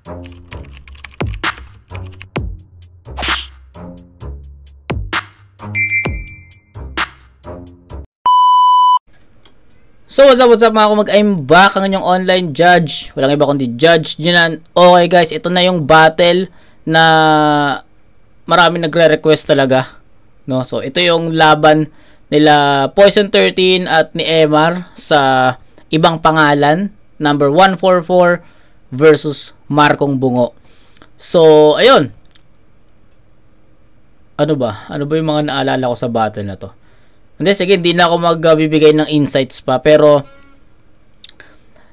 So what's up mga kumag, I'm back ang inyong online judge. Walang iba kundi Judge Jinan. Okay guys, ito na yung battle na marami nagre-request talaga, no? So ito yung laban nila Poison 13 at ni Emar sa ibang pangalan, number 144 versus Markong Bungo. So ayun. Ano ba yung mga naalala ko sa battle na to? Hindi, sige, hindi na ako magbibigay ng insights pa. Pero,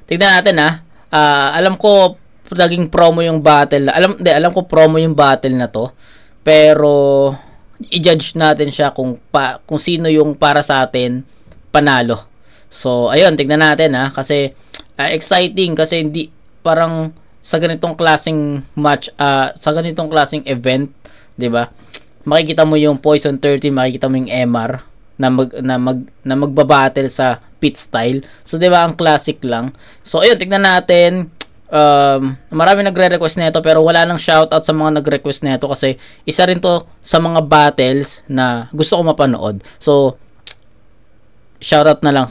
tignan natin alam ko, naging promo yung battle. Alam ko promo yung battle na to. Pero, i-judge natin siya kung sino yung para sa atin panalo. So, ayun, tignan natin Kasi, exciting. Kasi hindi, parang sa ganitong klaseng match, sa ganitong klaseng event, 'di ba? Makikita mo yung Poison 13, makikita mo yung MR na magbabattle sa pit style. So, 'di ba, ang classic lang. So, ayun, tignan natin. Marami nagre-request nito pero wala nang shoutout sa mga nag-request nito kasi isa rin to sa mga battles na gusto ko mapanood. So, shoutout nyo na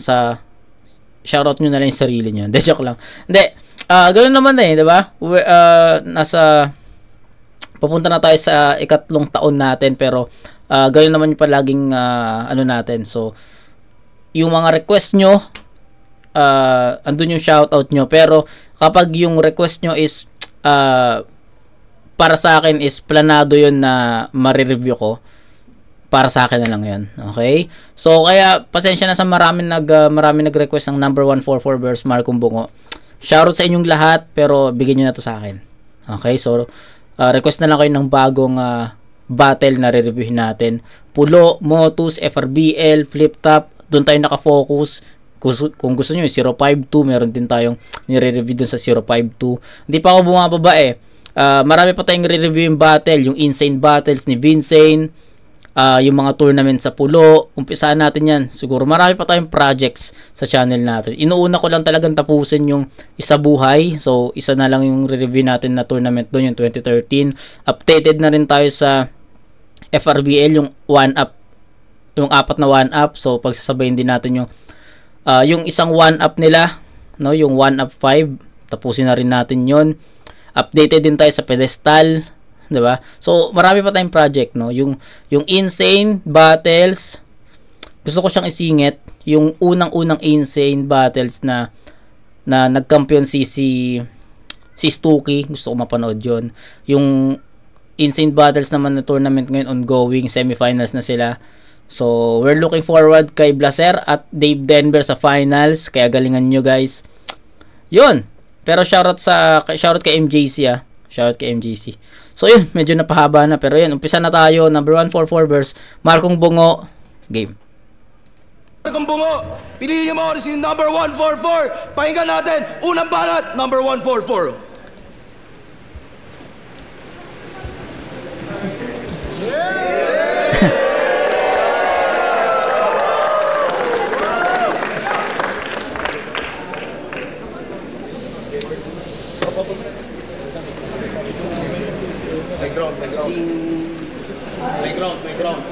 lang yung sarili nyo. Hindi, joke lang. Hindi, ganoon naman 'di ba? Papunta na tayo sa ikatlong taon natin pero ganoon naman yung palaging natin. So, yung mga request nyo, andun yung shoutout nyo. Pero, kapag yung request nyo is, para sa akin is planado yun na marireview ko, para sa akin na lang yun. Okay? So, kaya, pasensya na sa marami nag-request ng number 144 versus Markong Bungo. Shoutout sa inyong lahat, pero bigyan nyo na to sa akin. Okay? So, request na lang kayo ng bagong battle na re-reviewin natin. Pulo, Motus, FRBL, Flip Top, doon tayo nakafocus. Kung gusto nyo, 052, meron din tayong nire-review doon sa 052. Hindi pa ako bumababa marami pa tayong re-review yung battle, yung Insane Battles ni Vincent, yung mga tournament sa Pulo. Umpisahan natin yan. Siguro marami pa tayong projects sa channel natin. Inuuna ko lang talagang tapusin yung Isa Buhay. So, isa na lang yung re-review natin na tournament doon, yung 2013. Updated na rin tayo sa FRBL, yung 1-up, yung 4 na 1-up. So, pagsasabayin din natin yung isang 1-up nila, no, yung 1-up 5. Tapusin na rin natin yon. Updated din tayo sa Pedestal, 'di ba? So, marami pa tayong project, no. Yung Insane Battles, gusto ko siyang isingit, yung unang-unang Insane Battles na nagkampiyon si Stucky, gusto ko mapanood 'yon. Yung Insane Battles naman na tournament ngayon ongoing, semifinals na sila. So, we're looking forward kay Blaser at Dave Denver sa finals. Kaya galingan nyo, guys. Yun. Pero shoutout kay MJC Shoutout kay MJC. So, yun. Medyo napahaba na. Pero yun. Umpisa na tayo. Number 144 versus Markong Bungo. Game. Markong Bungo. Piliin mo si number 144. Pakinggan natin. Unang balat. Number 144. Playground.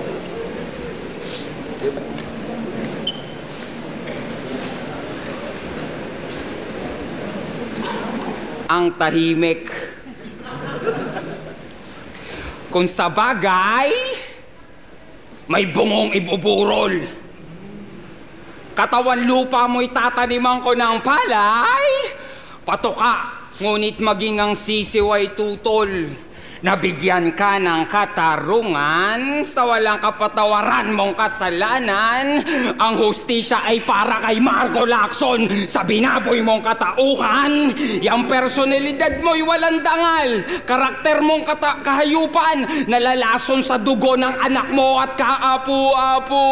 Ang tahimik. Kung sa bagay, may bungong ibuburol. Katawan lupa mo'y tataniman ko ng palay. Patuka, ngunit maging ang sisiw ay tutol. Nabigyan ka ng katarungan sa walang kapatawaran mong kasalanan. Ang hustisya ay para kay Marco Lacson sa binaboy mong katauhan. Yang personalidad mo'y walang dangal. Karakter mong kahayupan nalalason sa dugo ng anak mo at kaapu-apu.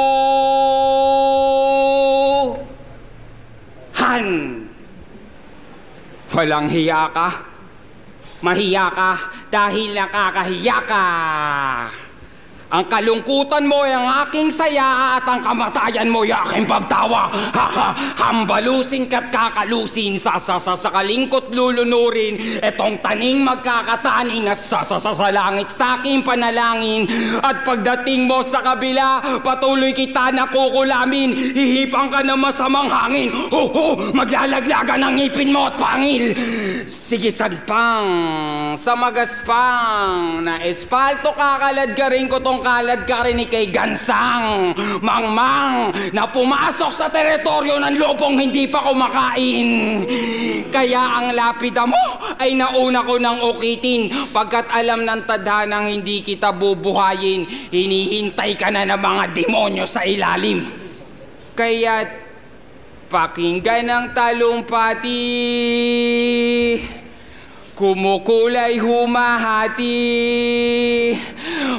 Walang hiya ka. Mahiya ka dahil nakakahiya ka. Ang kalungkutan mo ay ang aking saya at ang kamatayan mo ay aking pagtawa. Hambalusin ka't kakalusin, sa kalingkot lulunurin. Etong taning magkakataning na sa langit sa aking panalangin. At pagdating mo sa kabila, patuloy kita nakukulamin. Hihipang ka na masamang hangin. Maglalaglagan ang ngipin mo at pangil. Sige sagpang, sa magaspang, na espalto kakalad ka rin ko tong kalad ka rin kay Gansang Mangmang na pumasok sa teritoryo ng lupong hindi pa kumakain. Kaya ang lapida mo ay nauna ko nang ukitin, pagkat alam ng tadhanang hindi kita bubuhayin. Hinihintay ka na ng mga demonyo sa ilalim. Kaya't pakinggan ang talumpati, kumukulay humahati.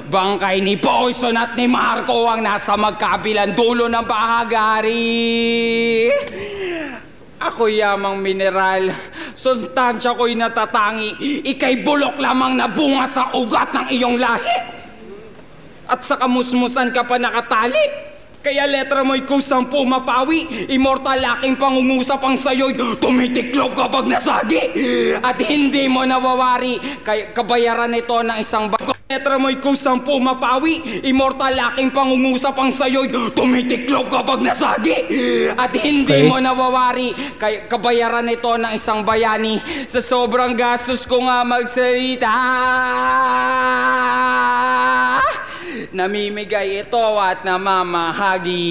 Bangkay ni Poison at ni Marco ang nasa magkabilang dulo ng bahagari. Ako yamang mineral, sustansya ko'y natatangi. Ika'y bulok lamang na bunga sa ugat ng iyong lahi. At sa kamusmusan ka pa nakatali. Kaya letra mo'y kusang pumapawi. Immortal aking pangungusap ang sayo'y tumitiklop kapag nasagi. At hindi mo nawawari. Kaya kabayaran ito ng isang bago. Letra mo'y kusang pumapawi. Immortal aking pangungusap ang sayo'y tumitiklop kapag nasagi. At hindi mo nawawari. Kaya kabayaran ito ng isang bayani. Sa sobrang gastos ko nga magsalita, namimigay ito at namamahagi.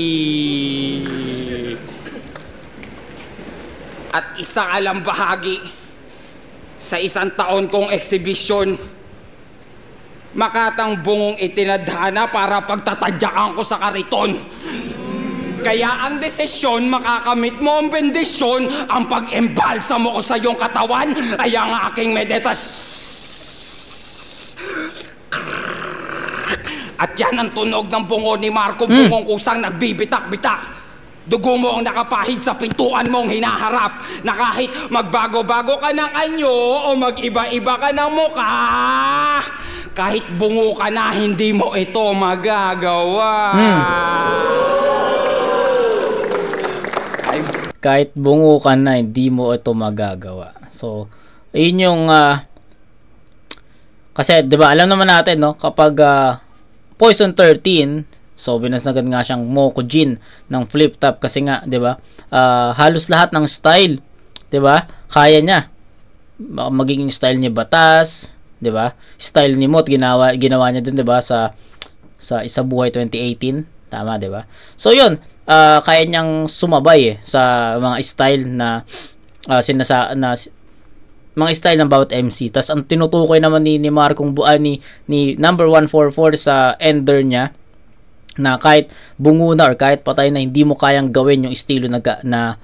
At isang alam bahagi sa isang taon kong eksibisyon, makatang bungong itinadhana para pagtatadyakan ko sa kariton. Kaya ang desisyon, makakamit mo ang bendisyon, ang pag-embalsa mo ko sa iyong katawan ay ang aking At yan ang tunog ng bungo ni Marco, bungong kusang nagbibitak-bitak. Dugo mo ang nakapahid sa pintuan mong hinaharap, na kahit magbago-bago ka ng anyo o mag-iba-iba ka ng muka, kahit bungo ka na, hindi mo ito magagawa. Kahit bungo ka na, hindi mo ito magagawa. So, yun yung kasi 'di ba, alam naman natin, no, kapag Poison 13, so binasagad nga siyang Mokujin ng flip top kasi nga, 'di ba? Halos lahat ng style, 'di ba? Kaya niya. Magiging style ni Batas, 'di ba? Style ni Mot ginawa niya din, 'di ba, sa Isabuhay 2018, tama, 'di ba? So 'yun, kaya niyang sumabay sa mga style na mga style ng bawat MC. Tas ang tinutukoy naman ni Marcong ni number 144 sa ender niya, na kahit bungo na or kahit patay na, hindi mo kayang gawin yung estilo na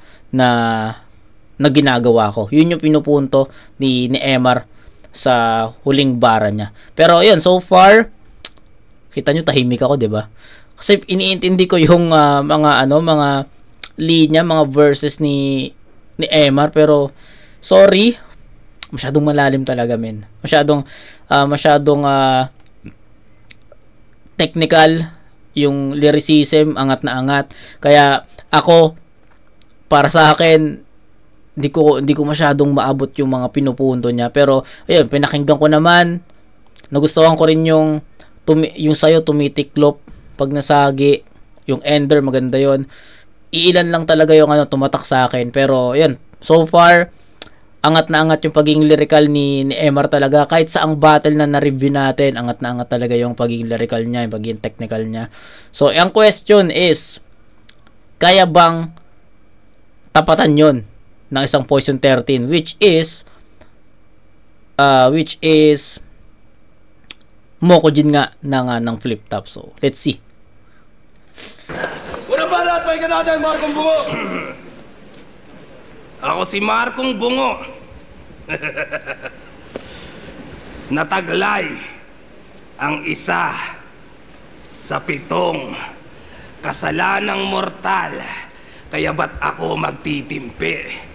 ginagawa ko. Yun yung pinupunto ni Emar sa huling bara niya. Pero yun, so far kita nyo tahimik ako, 'di ba? Kasi iniintindi ko yung mga linya, mga verses ni Emar, pero sorry, masyadong malalim talaga, men. Masyadong technical yung lyricism, angat na angat. Kaya ako, para sa akin, hindi ko masyadong maabot yung mga pinupunto niya. Pero ayun, pinakinggan ko naman. Nagustuhan ko rin yung sayo tumitiklop pag nasagi, yung ender, maganda yon. Iilan lang talaga yung tumatak sa akin. Pero ayun, so far angat na angat yung pagiging lyrical ni Emar talaga. Kahit sa ang battle na na-review natin, angat na angat talaga yung pagiging lyrical niya, yung pagiging technical niya. So, ang question is, kaya bang tapatan yon ng isang Poison 13, which is Mokujin nga ng flip top. So, let's see. Una ba lahat, pahinga natin, Marcong Bungo! Ako si Marcong Bungo. Nataglay ang isa sa 7 kasalanang mortal. Kaya ba't ako magtitimpi?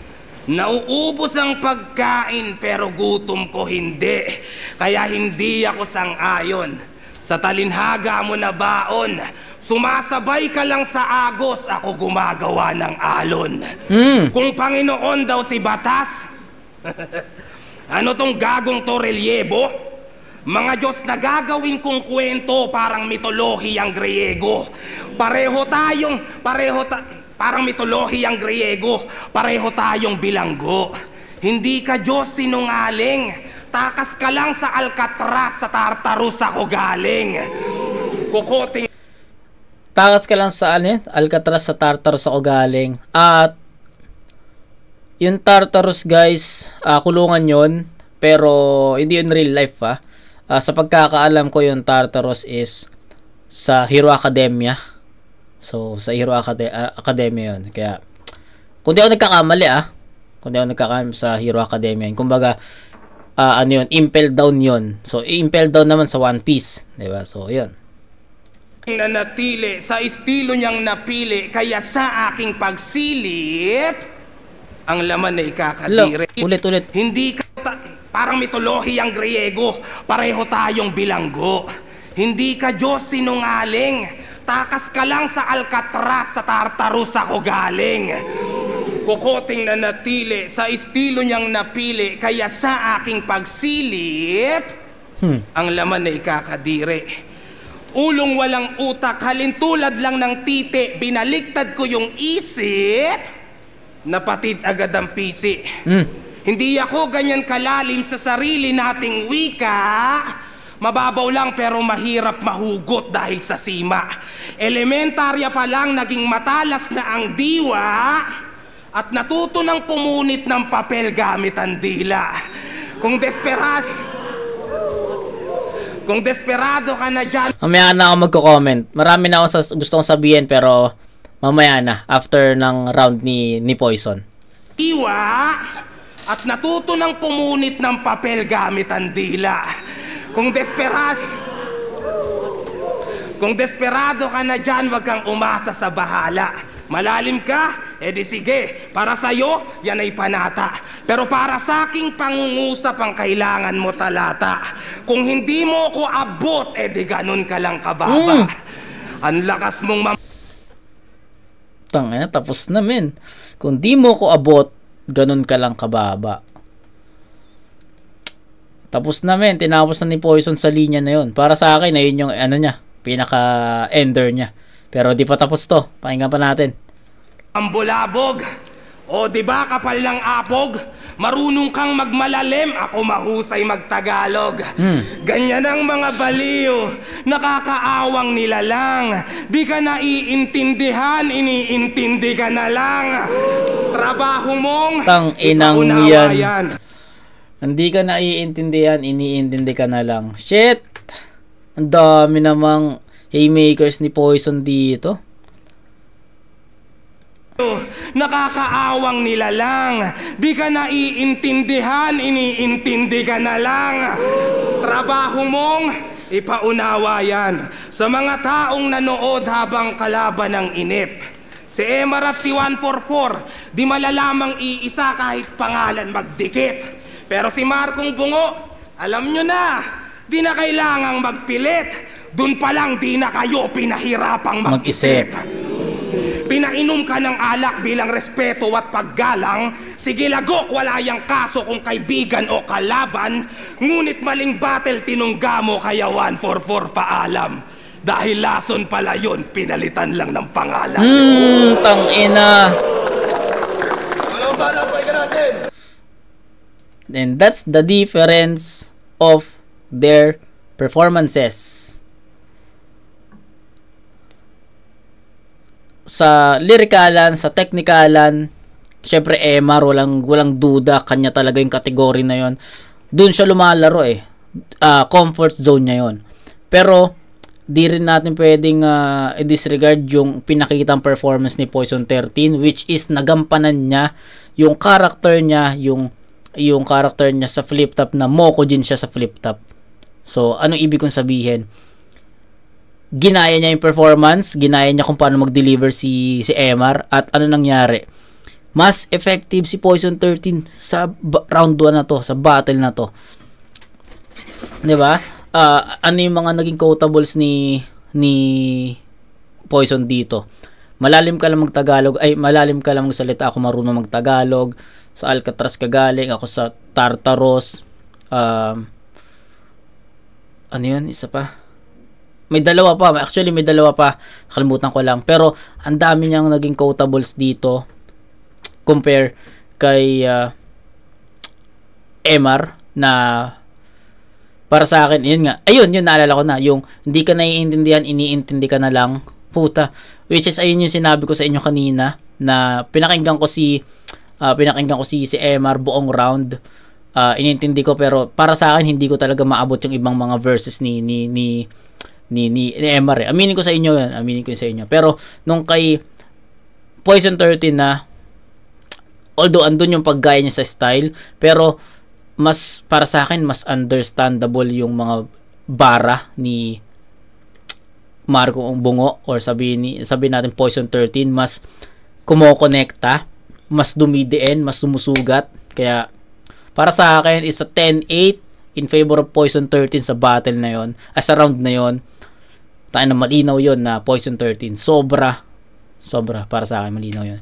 Nauubos ang pagkain pero gutom ko hindi. Kaya hindi ako sang-ayon Sa talinhaga mo na baon, sumasabay ka lang sa agos, ako gumagawa ng alon. Kung Panginoon daw si batas, ano tong gagong to relyebo? Mga Diyos na gagawin kong kwento parang mitolohiyang Griego. Parang mitolohiyang Griego, pareho tayong bilanggo. Hindi ka Diyos sinungaling, takas ka lang sa Alcatraz, sa Tartarus ako galing. Kukoting. Takas ka lang sa Alcatraz, sa Tartarus ako galing. At yung Tartarus guys, kulungan yon, pero hindi in real life sa pagkakaalam ko yung Tartarus is sa Hero Academia. So sa Hero Academia yun. Kaya kung di ako nagkakamali sa Hero Academia yun. Kumbaga ano yun, Impel Down yun. So Impel Down naman sa One Piece, diba? So yun. Nanatili sa estilo niyang napili, kaya sa aking pagsilip ang laman ay kakadiri. Ulit. Hindi ka parang mitolohiyang Griego, pareho tayong bilanggo. Hindi ka Diyos sinungaling, takas ka lang sa Alcatraz, sa Tartarus ako galing. Kukoting nanatili sa estilo niyang napili, kaya sa aking pagsilip ang laman ay kakadiri. Ulong walang utak, halintulad lang ng titi, binaliktad ko yung isip, napatid agad ang pisi. Hindi ako ganyan kalalim sa sarili nating wika. Mababaw lang pero mahirap mahugot dahil sa sima. Elementarya pa lang naging matalas na ang diwa, at natuto ng pumunit ng papel gamit ang dila. Kung desperado ka na dyan. Mamaya na ako magko-comment. Marami na ako gusto kong sabihin, pero mamaya na, after ng round ni Poison. Diwa, at natuto ng pumunit ng papel gamit ang dila. Kung desperado ka na dyan, wag kang umasa sa bahala. Malalim ka, edi sige, para sa'yo, yan ay panata. Pero para sa aking pangungusap ang kailangan mo talata. Kung hindi mo ko abot, edi ganun ka lang kababa. Ang lakas mong tapos na men. Kung di mo ko abot, ganun ka lang kababa. Tapos na men, tinapos na ni Poison sa linya na yun. Para sa akin, ayun yung pinaka-ender niya. Pero di pa tapos to. Pakinggan pa natin. Ang bulabog. O diba kapal ng apog? Marunong kang magmalalim, ako mahusay magtagalog. Ganyan ang mga baliw, nakakaawang nilalang. Di ka naiintindihan, iniintindi ka na lang. Trabaho mong inang yan. Hindi ka naiintindihan, iniintindi ka na lang. Shit! Ang dami namang haymakers ni Poison dito. Nakakaawang nilalang. Di ka naiintindihan, iniintindi ka na lang. Trabaho mong ipaunawa yan sa mga taong nanood habang kalaban ng inip. Si Emar at si 144, di malalamang iisa kahit pangalan magdikit. Pero si Markong Bungo, alam nyo na, di na kailangang magpilit. Dun pa lang di na kayo pinahirapang mag-isip. Pinainom ka ng alak bilang respeto at paggalang. Sige lagok, wala yang kaso kung kaibigan o kalaban. Ngunit maling battle tinungga mo, kaya 144 paalam. Dahil lason pala yun, pinalitan lang ng pangalan. Tangina. And that's the difference of their performances. Sa lyrikalan, sa technicalan, syempre Emar, walang duda, kanya talaga yung category na yon. Doon siya lumalaro comfort zone niya yon. Pero di rin natin pwedeng i-disregard yung pinakitang performance ni Poison 13, which is nagampanan niya yung character niya, yung character niya sa flip top, na Mokujin siya sa flip top. So anong ibig kong sabihin? Ginaya niya yung performance, ginaya niya kung paano mag-deliver si Emar, at ano nangyari? Mas effective si Poison 13 sa round 1 na to, sa battle na to. 'Di ba? ano yung mga naging quotables ni Poison dito. Malalim ka lang mag-Tagalog, malalim ka lang magsalita, ako marunong mag-Tagalog. Sa Alcatraz ka galing, ako sa Tartaros. Ano yun? Isa pa. May dalawa pa. Actually, may dalawa pa. Kalimutan ko lang. Pero, ang dami niyang naging quotables dito. Compare kay MR na para sa akin, yun nga. Ayun, naalala ko na. Yung hindi ka naiintindihan, iniintindi ka na lang. Puta. Which is, ayun yung sinabi ko sa inyo kanina na pinakinggan ko si MR buong round. Inintindi ko, pero para sa akin, hindi ko talaga maabot yung ibang mga verses ni MR. Aminin ko sa inyo yan. Pero nung kay Poison 13 na, although andun yung paggaya niya sa style, pero mas para sa akin mas understandable yung mga bara ni Marco Bungo, or sabihin natin Poison 13, mas kumokonekta, mas dumidiin, mas sumusugat. Kaya para sa akin is a 10-8 in favor of Poison 13 sa battle na yon, sa round na yon. Tayo na malinaw yon na Poison 13 sobra para sa akin, malinaw yon.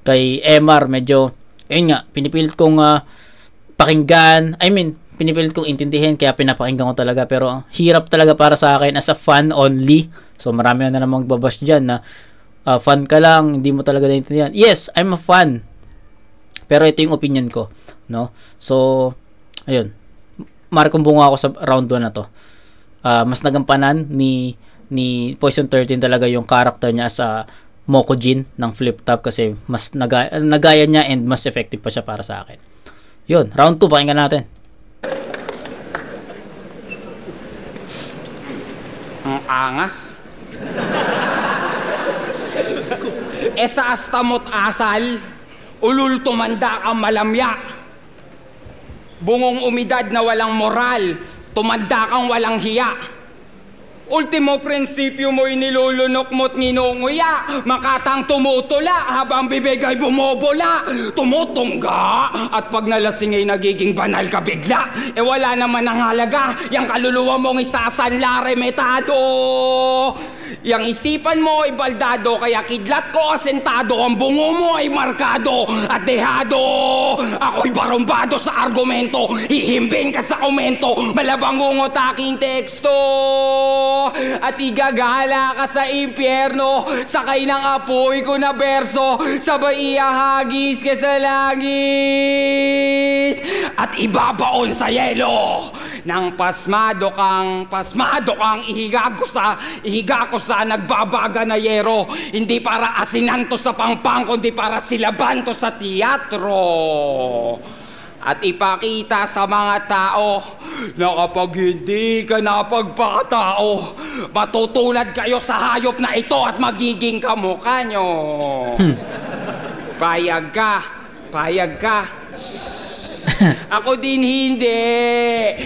Kay MR medyo ayun nga, pinipilit kong pakinggan, pinipilit kong intindihin, kaya pinapakinggan ko talaga, pero ang hirap talaga para sa akin as a fan only. So marami na namang magbabash dyan na fan ka lang, hindi mo talaga naintindihan. Yes, I'm a fan, pero ito yung opinion ko, no? So ayun, Markong bunga ako sa round 1 na to. Mas nagampanan ni Poison 13 talaga yung character niya sa Mokujin ng Flip Top, kasi mas nagaya niya and mas effective pa siya para sa akin. Yun, round 2, pakinggan natin. Ang angas. Sa astamot asal, ulul tumanda kang malamya. Bungong umidad na walang moral, tumanda kang walang hiya. Ultimo prinsipyo mo'y nilulunok mo't nginunguya, makatang tumutula habang bibig ay bumobola, tumutungga, at pag nalasing ay nagiging banal ka bigla. Wala naman ang halaga, yang kaluluwa mong isasanla remetado. Yang isipan mo ay baldado, kaya kidlat ko asentado, ang bungo mo ay markado at dehado. Ako'y barumbado sa argumento, hihimbing ka sa komento, malabangungot aking teksto. At igagala ka sa impyerno, sakay ng apoy ko na berso, sabay ihahagis ka sa langis at ibabaon sa yelo. Nang pasmado kang ihiga ko sa nagbabaga na yero, hindi para asinanto sa pangpang, kundi para silabanto sa teatro. At ipakita sa mga tao na kapag hindi ka napagpakatao, matutulad kayo sa hayop na ito at magiging kamukha nyo. Payag ka. Ako din hindi.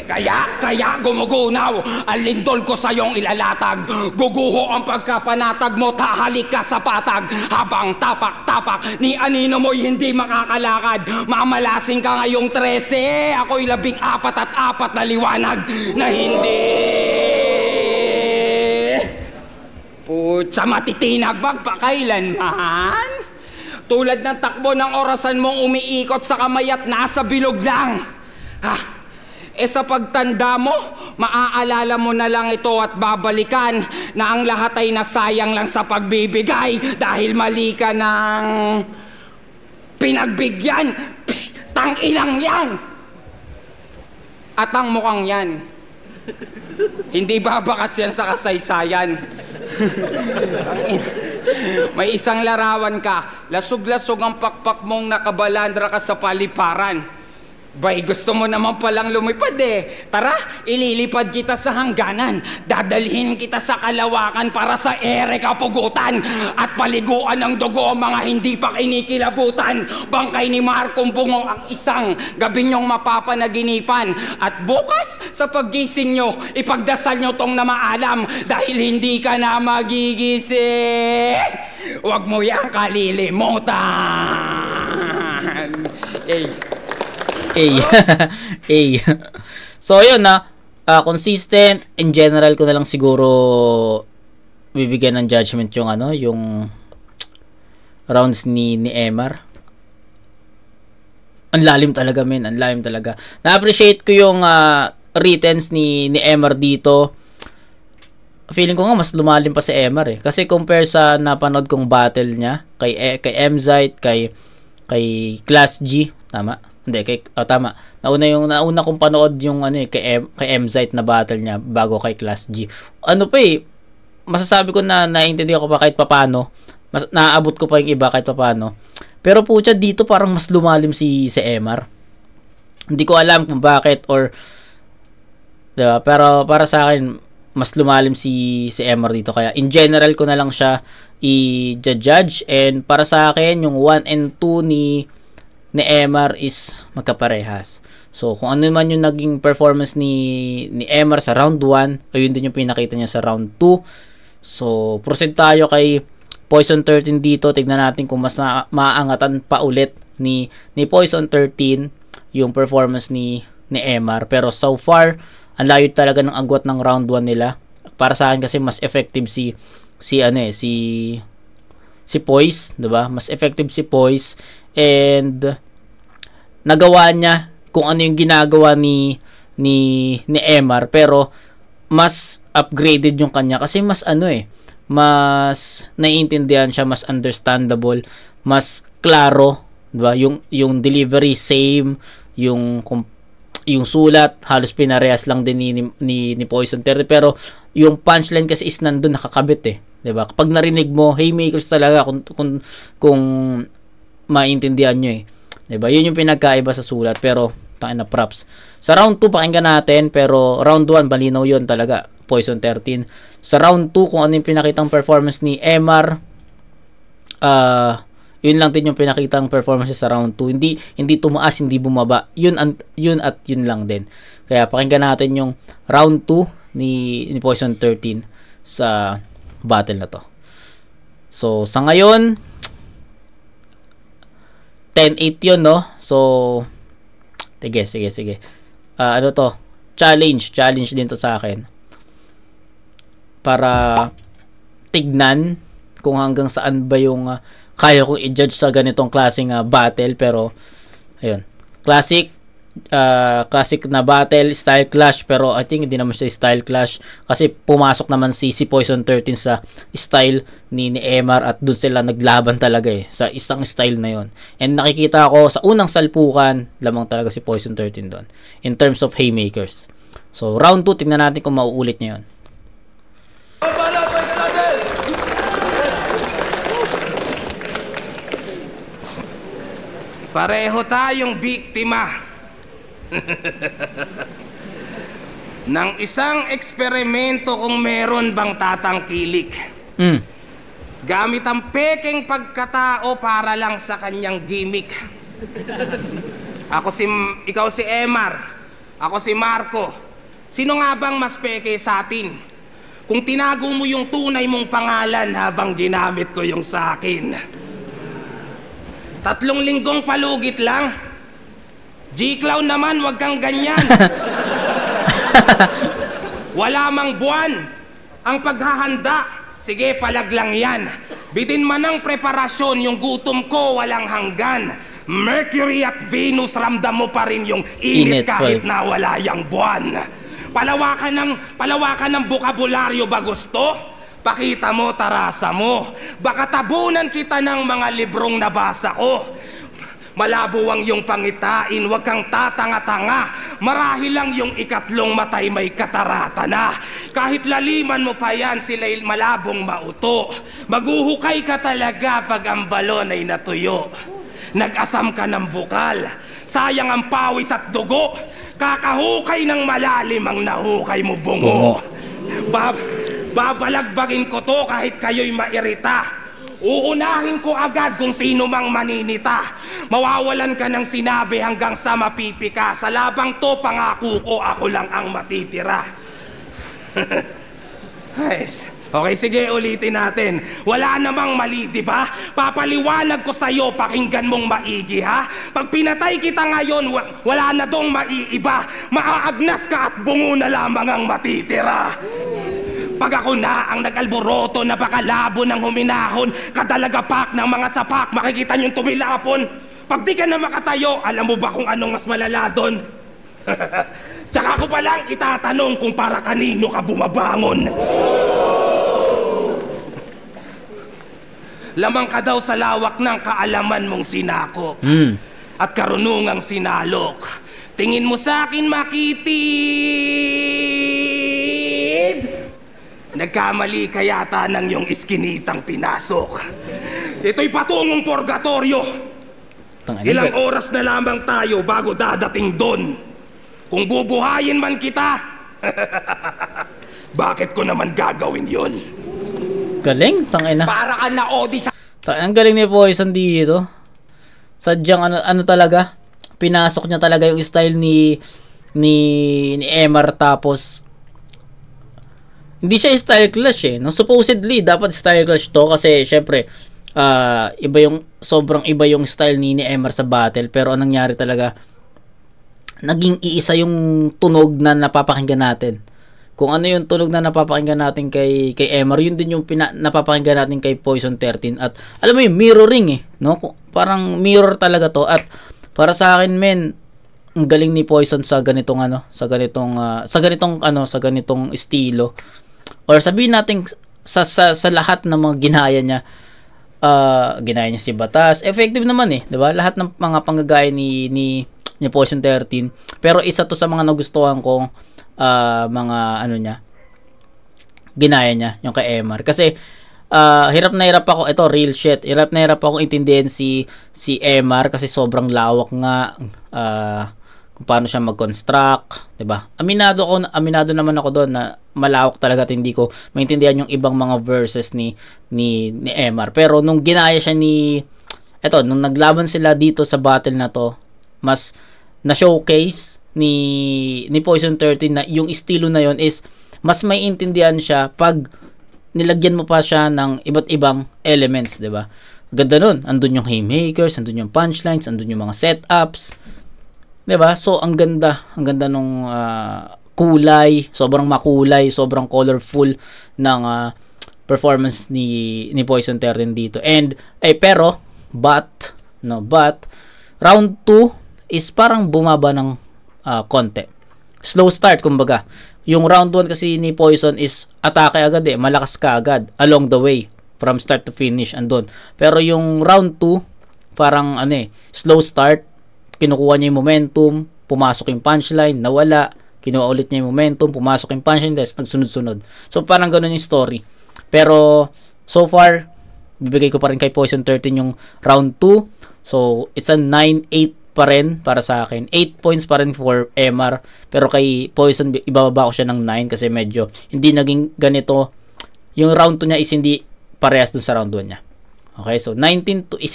Kaya gumugunaw ang lindol ko sa iyong ilalatag. Guguho ang pagkapanatag mo, tahalik ka sa patag. Habang tapak-tapak ni anino mo'y hindi makakalakad. Mamalasing ka ngayong 13, ako'y 14 at 4 na liwanag na hindi. Putsa matitinag magpakailanman. Tulad ng takbo ng orasan mong umiikot sa kamay at nasa bilog lang. Sa pagtanda mo, maaalala mo na lang ito at babalikan na ang lahat ay nasayang lang sa pagbibigay dahil mali ka ng pinagbigyan. Psst, tang-inang yan! At ang mukhang yan, hindi babakas yan sa kasaysayan. May isang larawan ka, lasog-lasog ang pakpak mong nakabalandra ka sa paliparan. Bay, gusto mo naman palang lumipad eh. Tara, ililipad kita sa hangganan. Dadalhin kita sa kalawakan para sa ere kapugutan. At paliguan ng dugo ang mga hindi pa kinikilabutan. Bangkay ni Markong Bungo ang isang gabi niyong mapapanaginipan. At bukas sa paggising nyo, ipagdasal nyo tong na maalam. Dahil hindi ka na magigising. Huwag mo yang kalilimutan. So yun na, Consistent, in general ko na lang siguro bibigyan ng judgment yung yung rounds ni Emar. Ang lalim talaga, men. Ang lalim talaga. Na-appreciate ko yung returns ni Emar dito. Feeling ko nga mas lumalim pa si Emar eh. Kasi compare sa napanood kong battle niya kay Mzite, kay Class G, tama? Hindi, tama. Nauna kong panood yung kay Mzite na battle niya bago kay Class G. Masasabi ko na naiintindihan ko pa kahit papaano. Naaabot ko pa yung iba kahit papaano. Pero pucha, dito parang mas lumalim si Emar. Hindi ko alam kung bakit or diba? Pero para sa akin mas lumalim si Emar dito, kaya in general ko na lang siya i-judge, and para sa akin yung 1 and 2 ni Emar is magkaparehas. So kung ano man yung naging performance ni Emar sa round 1, ayun din yung pinakita niya sa round 2. So proceed tayo kay Poison 13 dito. Tignan natin kung mas maaangatan pa ulit ni Poison 13 yung performance ni Emar. Pero so far ang layo talaga ng agwat ng round 1 nila. Para sa akin kasi mas effective si Poise, 'di ba? Mas effective si Poise, and nagawa niya kung ano yung ginagawa ni Emar, pero mas upgraded yung kanya kasi mas mas naiintindihan siya, mas understandable, mas klaro, 'di ba? Yung delivery same, yung sulat halos pinarehas lang din ni Poison 30, pero yung punchline kasi is nandun nakakabit 'di ba? Kapag narinig mo, haymakers talaga kung maintindihan niyo 'di ba? Yun yung pinagkaiba sa sulat, pero tangina props. Sa round 2 pakinggan natin, pero round 1 malinaw yun talaga, Poison 13. Sa round 2 kung ano yung pinakitang performance ni Emar, yun lang din yung pinakitang performance sa round 2. Hindi tumaas, hindi bumaba. Yun at yun lang din. Kaya pakinggan natin yung round 2 ni Poison 13 sa battle na to. So sa ngayon 10-8 yun, no? So sige. Ano to? Challenge din to sa akin. Para tignan kung hanggang saan ba yung kaya kong i-judge sa ganitong klaseng battle. Pero ayun, classic na battle, style clash, pero I think hindi naman siya style clash kasi pumasok naman si Poison 13 sa style ni Emar, at doon sila naglaban talaga sa isang style na yon. And nakikita ko sa unang salpukan lamang talaga si Poison 13 doon in terms of haymakers. So round 2, tingnan natin kung mauulit niya yon. Pareho tayong biktima ng isang eksperimento kung meron bang tatangkilik. Gamit ang pekeng pagkatao para lang sa kanyang gimmick. Ikaw si Emar, ako si Marco. Sino nga bang mas peke sa atin? Kung tinago mo yung tunay mong pangalan habang ginamit ko yung sa akin. 3 linggong palugit lang. G-Clown naman, wag kang ganyan. Wala mang buwan ang paghahanda. Sige, palag lang yan. Bitin man ng preparasyon, yung gutom ko walang hanggan. Mercury at Venus, ramdam mo pa rin yung init kahit na wala yang buwan. Palawakan ng bokabularyo ba gusto? Pakita mo, tarasa mo. Baka tabunan kita ng mga librong nabasa ko. Malabo ang iyong pangitain, huwag kang tatanga-tanga. Marahil lang yung 3 matay may katarata na. Kahit laliman mo pa yan, sila'y malabong mauto. Maguhukay ka talaga pag ang balon ay natuyo. Nag-asam ka ng bukal, sayang ang pawis at dugo. Kakahukay ng malalim ang nahukay mo bungo. Babalagbagin ko to kahit kayo'y mairita. Uunahin ko agad kung sino mang maninita. Mawawalan ka ng sinabi hanggang sa mapipika. Sa labang to, pangako ko, ako lang ang matitira. Okay, sige, ulitin natin. Wala namang mali, di ba? Papaliwanag ko sa'yo, pakinggan mong maigi, ha? Pag pinatay kita ngayon, wala na dong maiiba. Maaagnas ka at bungo na lamang ang matitira. Pag ako na ang nag-alboroto, napakalabo ng huminahon, kadalagapak ng mga sapak, makikita niyong tumilapon. Pag di ka na makatayo, alam mo ba kung anong mas malala doon? Tsaka ko palang itatanong kung para kanino ka bumabangon. Lamang ka daw sa lawak ng kaalaman mong sinakop at karunungang sinalok. Tingin mo sa akin makitid. Nagkamali ka yata ng iyong iskinitang pinasok. Ito'y patungong purgatorio. Ilang oras na lamang tayo bago dadating doon. Kung bubuhayin man kita, bakit ko naman gagawin yon? Galing, tangina. Para ka na Odi sa... Ang galing ni Poison dito. Sadyang ano talaga, pinasok niya talaga yung style ni Emar, tapos hindi siya style clash eh. No? Supposedly, dapat style clash to kasi syempre, iba yung, sobrang iba yung style ni Emar sa battle, pero anong nangyari talaga, naging iisa yung tunog na napapakinggan natin. Kung ano yung tunog na napapakinggan natin kay Emar, yun din yung napapakinggan natin kay Poison 13. At alam mo yung mirroring eh, no? Parang mirror talaga to. At para sa akin, men, ang galing ni Poison sa ganitong sa ganitong estilo. Or sabihin natin sa lahat ng mga ginaya niya. Ginaya niya si Batas. Effective naman eh, 'di ba? Lahat ng mga panggagaya ni Poison 13. Pero isa to sa mga nagustuhan kong mga ginaya niya, yung kay Emar. Kasi hirap na hirap ako, ito real shit, hirap na hirap ako intindihin si Emar kasi sobrang lawak nga kung paano siya mag-construct, 'di ba? Aminado naman ako doon na malawak talaga at hindi ko maintindihan yung ibang mga verses ni Emar. Pero nung ginaya siya nung naglaban sila dito sa battle na to, mas na showcase ni Poison 13 na yung estilo na yon is mas may intindihan siya pag nilagyan mo pa siya ng iba't ibang elements, 'di ba? Ganda nun, andun yung haymakers, andun yung punchlines, andun yung mga setups, 'di ba? So ang ganda nung kulay, sobrang makulay, sobrang colorful ng performance ni Poison 13 dito. And but round 2 is parang bumaba ng konti. Slow start kumbaga. Yung round 1 kasi ni Poison is atake agad eh, malakas ka agad along the way from start to finish andun. Pero yung round 2 parang slow start, kinukuha niya yung momentum, pumasok yung punchline, nawala, kinuha ulit niya yung momentum, pumasok yung punchline, tapos nagsunod-sunod. So parang ganoon yung story. Pero so far bibigay ko pa rin kay Poison 13 yung round 2. So it's a 9-8 pa rin para sa akin. 8 points pa rin for MR. Pero kay Poison, ibababa ko siya ng 9 kasi medyo hindi naging ganito. Yung round 2 niya is hindi parehas dun sa round 1 niya. Okay, so 19-16.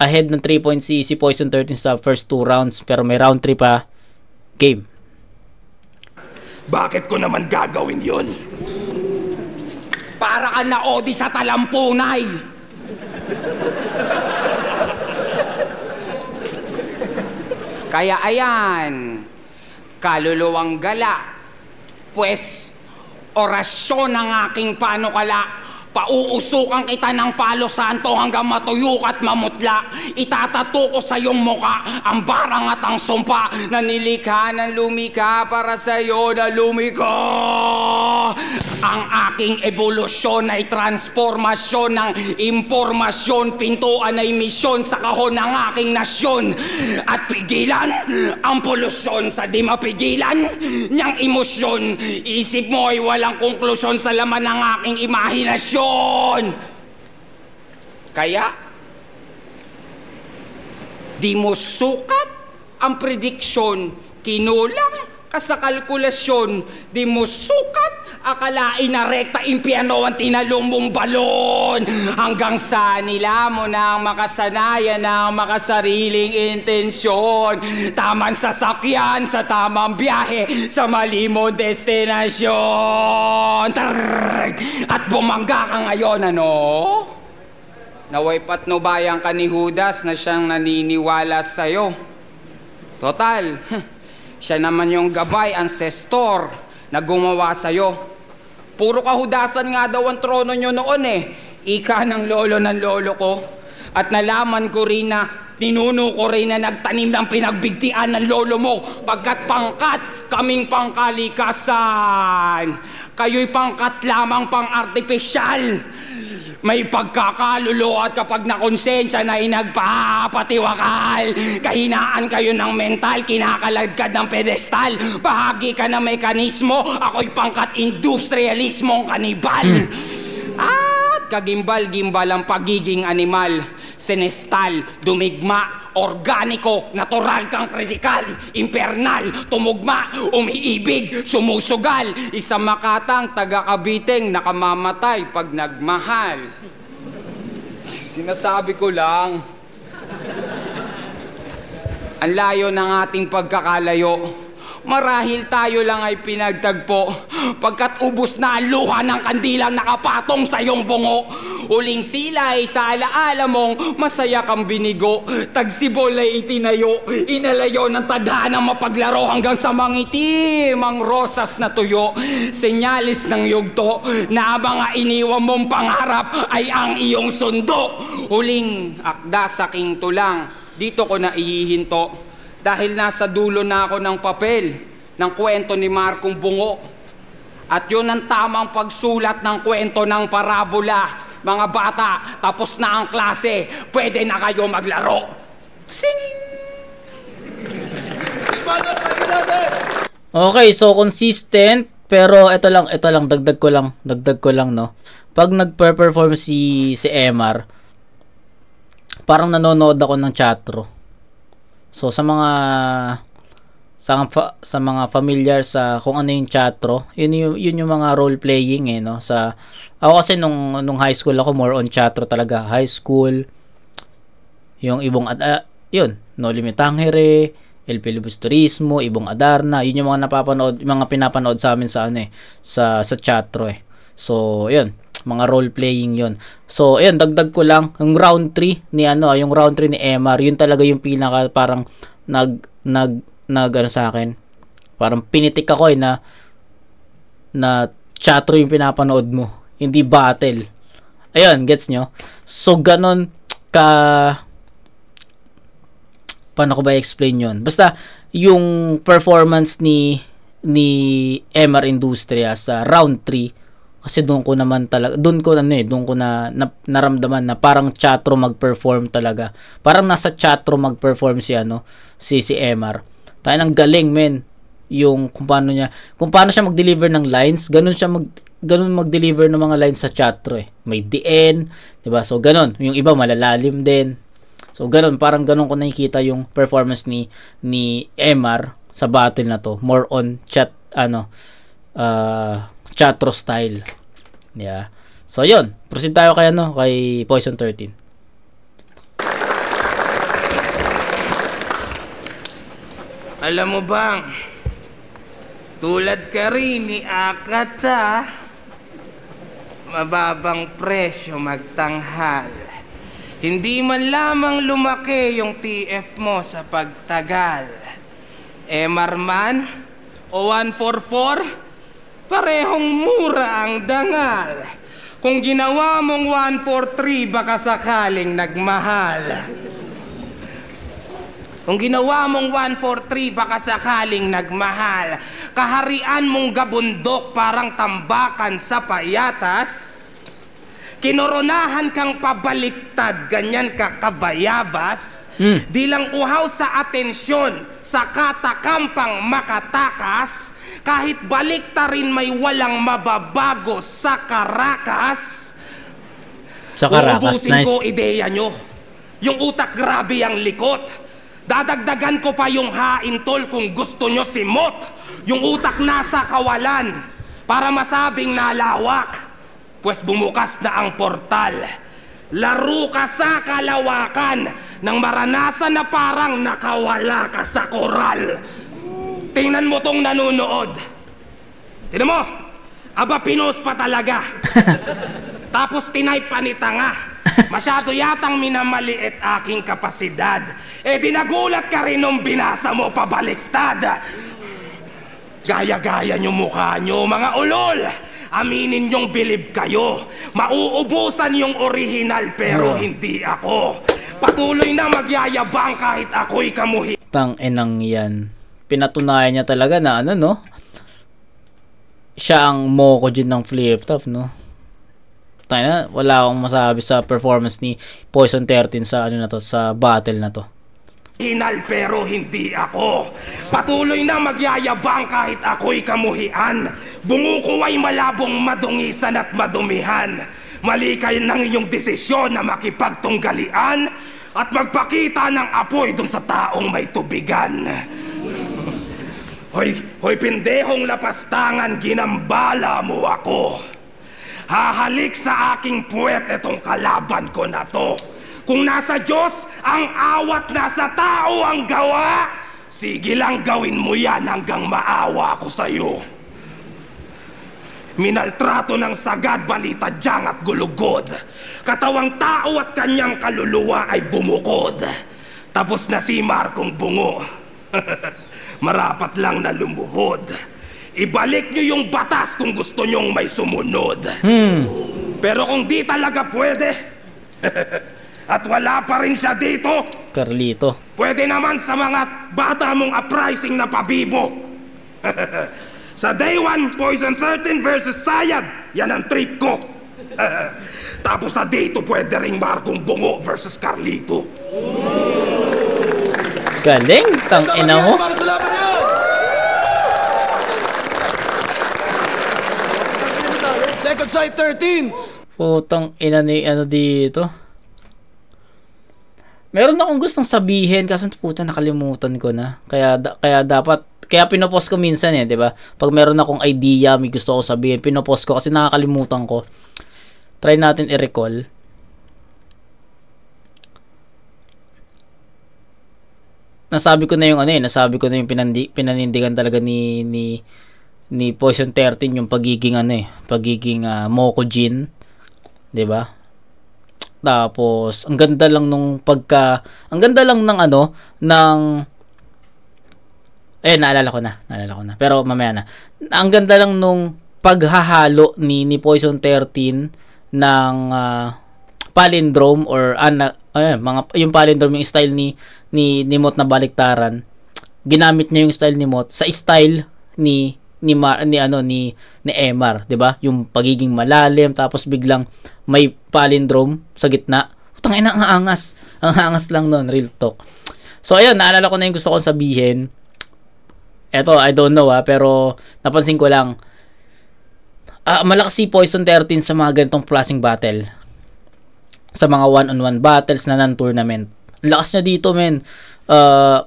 Ahead ng 3 points si Poison 13 sa first 2 rounds. Pero may round 3 pa. Game. Bakit ko naman gagawin yon? Para ka na Odi sa talampunay. Kaya ayan, kaluluwang gala, pues orasyon ng aking panukala, pauusukan kita ng palo santo hanggang matuyok at mamutla. Itatato ko sa iyong muka ang barang at ang sumpa na nilikha ng lumika para sa iyo na lumika. Ang aking ebolusyon ay transformasyon ng impormasyon, pintuan ay misyon sa kahon ng aking nasyon. At pigilan ang polusyon sa di mapigilan niyang emosyon. Isip mo ay walang konklusyon sa laman ng aking imahinasyon. Kaya, di mo sukat ang prediksyon, kinulang ka sa kalkulasyon, di mo sukat Akalain na rekta impyerno ang tinalong mong balon. Hanggang sa nila mo nang makasanayan ng makasariling intensyon. Tamang sasakyan sa tamang biyahe sa mali mong destinasyon. At bumangga ka ngayon, ano? Naway patnubayan ka ni Judas na siyang naniniwala sa'yo. Total, siya naman yung gabay, ancestor na gumawa sa'yo. Puro kahudasan nga daw ang trono nyo noon eh. Ika ng lolo ko. At nalaman ko rin na, tinuno ko rin na nagtanim ng pinagbigtian ng lolo mo. Pagkat pangkat, kaming pangkalikasan. Kayo'y pangkat lamang pang-artipisyal. May pagkakalulo at kapag nakonsensya na inagpapatiwakal. Kahinaan kayo ng mental, kinakaladkad ng pedestal. Bahagi ka ng mekanismo, ako'y pangkat industrialismong kanibal. At kagimbal-gimbal ang pagiging animal. Senestal, dumigma, organiko, natural kang kritikal, impernal, tumugma, umiibig, sumusugal, isang makatang taga-Kabiting nakamamatay pag nagmahal. Sinasabi ko lang, ang layo ng ating pagkakalayo. Marahil tayo lang ay pinagtagpo pagkat ubos na ang luha ng kandilang nakapatong sa iyong bungo. Uling silay sa alaala mong masaya kang binigo. Tagsibol ay itinayo, inalayo ng tadhanang mapaglaro hanggang sa mangitim ang rosas na tuyo. Senyalis ng yugto na mga iniwan mong pangarap ay ang iyong sundo. Uling akda sa king tulang, dito ko na ihihinto. Dahil nasa dulo na ako ng papel ng kwento ni Marcong Bungo. At yun ang tamang pagsulat ng kwento ng parabola. Mga bata, tapos na ang klase. Pwede na kayo maglaro. Sing! Okay, so consistent. Pero ito lang, dagdag ko lang, no. Pag nagpe-perform si MR, parang nanonood ako ng chatro. So sa mga familiar sa kung ano yung chatro, yun yung mga role playing eh, no. Ako kasi nung high school ako, more on chatro talaga. High school, yung yun, No Limit Tangere, El Filibusterismo, Ibong Adarna, yun yung mga pinapanood sa amin sa chatro eh. So yun, mga role playing yun. So ayun, dagdag ko lang yung round 3 ni yung round 3 ni MR, yun talaga yung pinaka parang ano sa akin. Parang pinitik ako na chatro yung pinapanood mo, hindi battle. Ayun, gets nyo? So ganon paano ko ba i-explain yun? Basta yung performance ni MR Industria sa round 3, kasi doon ko naramdaman na parang chatro mag-perform talaga. Parang nasa chatro mag-perform si MR. Tayo ng galing, men. Yung kung paano siya mag-deliver ng lines, ganun mag-deliver ng mga lines sa chatro eh. May DN, 'di ba? So ganun. Yung iba malalalim din. So ganun, parang ganun ko nakikita yung performance ni MR sa battle na to. More on chatro style. Yeah. So yun, proceed tayo kay Poison 13. Alam mo bang, tulad ka rin ni Akata, mababang presyo magtanghal. Hindi man lamang lumaki yung TF mo sa pagtagal. MR man o 144, parehong mura ang dangal. Kung ginawa mong 143, baka sakaling nagmahal. Kung ginawa mong 143, baka sakaling nagmahal. Kaharian mong gabundok parang tambakan sa payatas. Kinoronahan kang pabaliktad, ganyan ka kabayabas. Di lang uhaw sa atensyon, sa katakampang makatakas. Kahit balikta rin may walang mababago sa Caracas. Sa Caracas, nice. Ko ideya nyo. Yung utak grabe ang likot. Dadagdagan ko pa yung hain tol kung gusto nyo simot. Yung utak nasa kawalan. para masabing nalawak. Pues bumukas na ang portal. Laro ka sa kalawakan nang maranasan na parang nakawala ka sa koral. Tingnan mo tong nanonood. Tingnan mo, aba pinos pa talaga. Tapos tinype pa ni tanga. Masyado yatang minamaliit aking kapasidad. Eh dinagulat ka rin nung binasa mo pabaliktad. Gaya-gaya nyo mukha nyo, mga ulol. Aminin nyong bilib kayo. Mauubusan yung original pero hindi ako. Patuloy na magyayabang kahit ako'y kamuhi. Tang-inang yan. Pinatunayan niya talaga na ano, no? Siya ang Mokujin ng Flip-Top, no? Tayo na, wala akong masabi sa performance ni Poison 13 sa ano na to, sa battle na to. Hinal pero hindi ako. Patuloy na magyayabang kahit ako'y kamuhian. Bungo ko ay malabong madungisan at madumihan. Mali kayo ng iyong desisyon na makipagtunggalian at magpakita ng apoy dun sa taong may tubigan. Hoy pendehong lapastangan, ginambala mo ako. Hahalik sa aking puwet itong kalaban ko na to. Kung nasa Diyos ang awat, nasa tao ang gawa, sige lang gawin mo yan hanggang maawa ako sa'yo. Minaltrato ng sagad, balitadyang at gulugod. Katawang tao at kanyang kaluluwa ay bumukod. Tapos na si Markong bungo. Marapat lang na lumuhod. Ibalik nyo yung batas kung gusto nyong may sumunod. Pero kung di talaga pwede, at wala pa rin siya dito, Carlito, pwede naman sa mga bata mong uprising na pabibo. Sa day 1, Poison 13 versus Sayad, yan ang trip ko. Tapos sa day 2, pwede rin Markong Bungo versus Carlito. galing, tang-ina mo. Para sa laban niyo! Second side 13. Putang ina ni ano dito. Meron akong gustong sabihin kasi puta nakalimutan ko na. Kaya dapat pinopost ko minsan 'di ba? Pag meron akong idea, may gusto ko sabihin, pinopost ko kasi nakakalimutan ko. Try natin i-recall. Nasabi ko na yung pinanindigan talaga ni Poison 13 yung pagiging Mokujin, 'di ba? Tapos ang ganda lang ng naalala ko na. Pero mamaya na. Ang ganda lang nung paghahalo ni Poison 13 ng palindrome or yung palindrome, yung style ni Mot na baliktaran. Ginamit niya yung style ni Mot sa style ni Emar, 'di ba? Yung pagiging malalim tapos biglang may palindrome sa gitna. Putang ina, ang angas lang noon, real talk. So ayun, naalala ko na yung gusto kong sabihin. Eto, I don't know pero napansin ko lang malakas si Poison 13 sa mga ganitong klaseng battle. Sa mga one-on-one battles na non-tournament. Ang lakas niya dito, men.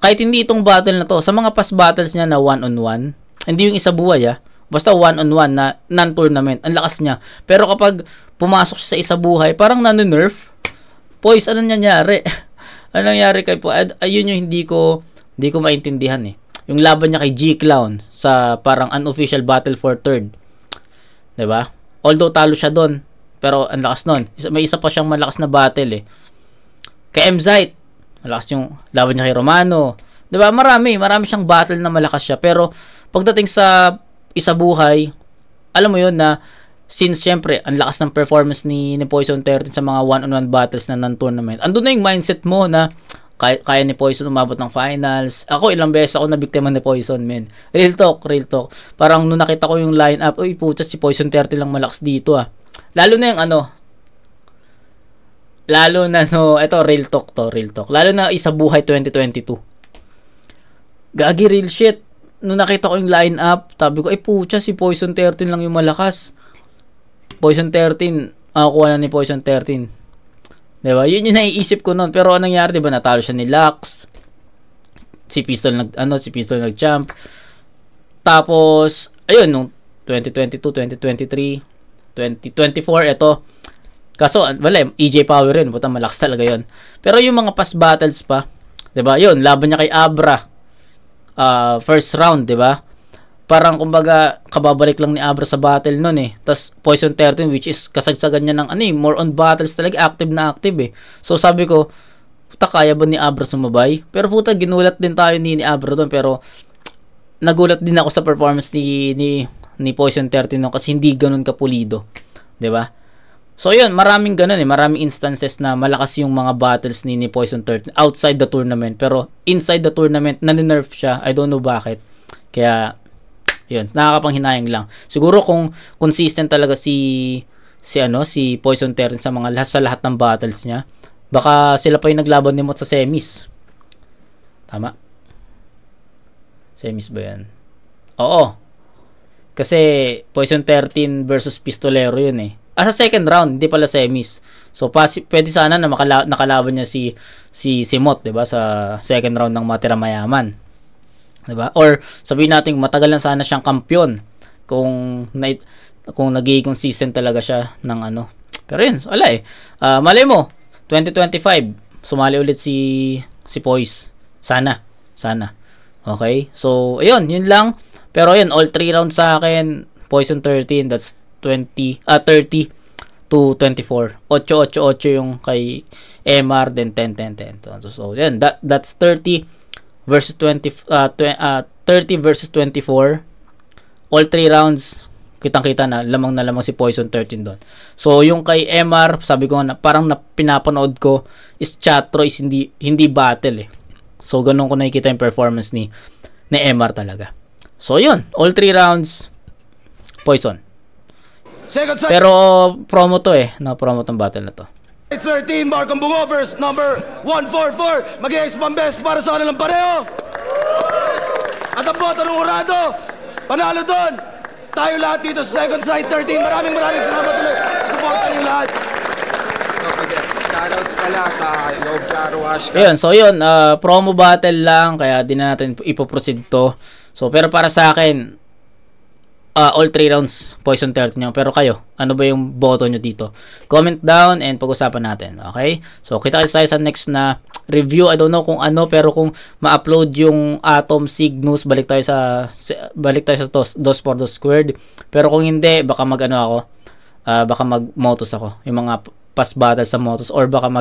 Kahit hindi itong battle na to, sa mga past battles niya na one-on-one, hindi yung isa buhay basta one-on-one na non-tournament, ang lakas niya. Pero kapag pumasok siya sa isa buhay, parang nano-nerf. Poise, anong nangyari? Anong nangyari kay Poise? Ayun yung hindi ko maintindihan Yung laban niya kay G-Clown sa parang unofficial battle for third. 'Di ba? Although talo siya doon, pero ang lakas nun. May isa pa siyang malakas na battle Kay M-Zite, malakas yung laban niya kay Romano. 'Di ba? Marami siyang battle na malakas siya. Pero pagdating sa isa buhay, alam mo yun na since syempre ang lakas ng performance ni Poison 13 sa mga one-on-one battles na non-tournament, andun na yung mindset mo na kaya ni Poison umabot ng finals. Ako ilang beses ako nabiktima ni Poison, men. Real talk. Parang nung nakita ko yung lineup, uy puta, si Poison 13 lang malakas dito Lalo na yung ito real talk. Lalo na isa buhay 2022. Gagi, real shit. Nung nakita ko yung lineup, sabi ko, ay pucha, si Poison 13 lang yung malakas. Poison 13, kuha na ni Poison 13. Diba? Yun yung naiisip ko noon. Pero anong nangyari, diba? Natalo siya ni Lux. Si Pistol nag-champ. Tapos, ayun, nung 2022, 2023, 2024, ito. Kaso, wala, EJ Power yun. Puta, malakas talaga yun. Pero yung mga past battles pa, diba? Yun, laban niya kay Abra. First round, diba? Parang, kumbaga, kababalik lang ni Abra sa battle nun eh. Tapos, Poison 13, which is kasagsagan niya ng, more on battles talaga. Active na active eh. So, sabi ko, puta, kaya ba ni Abra sumabay? Pero puta, ginulat din tayo ni Abra doon. Pero, nagulat din ako sa performance ni Poison 13 no, kasi hindi ganun kapulido, 'di ba? So yun, maraming ganun maraming instances na malakas yung mga battles ni Poison 13 outside the tournament, pero inside the tournament na-nerf siya. I don't know bakit. Kaya yun, nakakapanghinayang lang. Siguro kung consistent talaga si Poison 13 sa lahat ng battles niya, baka sila pa yung naglaban ni Mot sa semis. Tama? Semis ba yan? Oo. Kasi Poison 13 versus Pistolero yun eh. Sa second round, hindi pala semis. So, pwede sana na nakalaban niya si Mot, diba? Sa second round ng Matira Mayaman. Diba? Or, sabihin natin, matagal na sana siyang kampiyon. Kung nagiging consistent talaga siya ng ano. Pero yun, wala eh. Malay mo, 2025, sumali ulit si Poise. Sana. Okay? So, ayun, yun lang. Pero yun, all 3 rounds sa akin, Poison 13, that's 30 to 24. 8-8-8 yung kay MR, then 10-10-10. So, yun, that's 30 versus 30 versus 24. All 3 rounds, kitang-kita na lamang si Poison 13 doon. So, yung kay MR, sabi ko na parang pinapanood ko is Chatro is hindi battle eh. So, ganun ko nakikita yung performance ni MR talaga. So, yun. All 3 rounds, Poison. Pero, promo to eh. Na-promo tong battle na to. 13, Marcom Bungo versus number 144. Mag-i-ace pang-best para sa kanilang pareho. At ang boto ng Urado, panalo doon. Tayo lahat dito sa second side, 13. Maraming salamat ulit. Supportan yung lahat. Shoutouts pala sa Love Charo Ashka. Ayun, so yun, promo battle lang, kaya di na natin ipoproceed to. So, pero para sa akin, all 3 rounds, Poison 13 nyo. Pero kayo, ano ba yung boto nyo dito? Comment down and pag-usapan natin, okay? So, kita tayo sa next na review. I don't know kung ano, pero kung ma-upload yung Atom Cygnus, balik tayo sa DOS for the Squared. Pero kung hindi, baka baka mag-Motos ako. Yung mga past battle sa Motos, or baka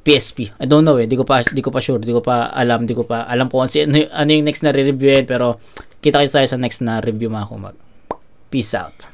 PSP. I don't know eh. Di ko pa sure. Di ko pa alam kung ano yung next na re-reviewin. Pero kita tayo sa next na review mga kumag. Peace out.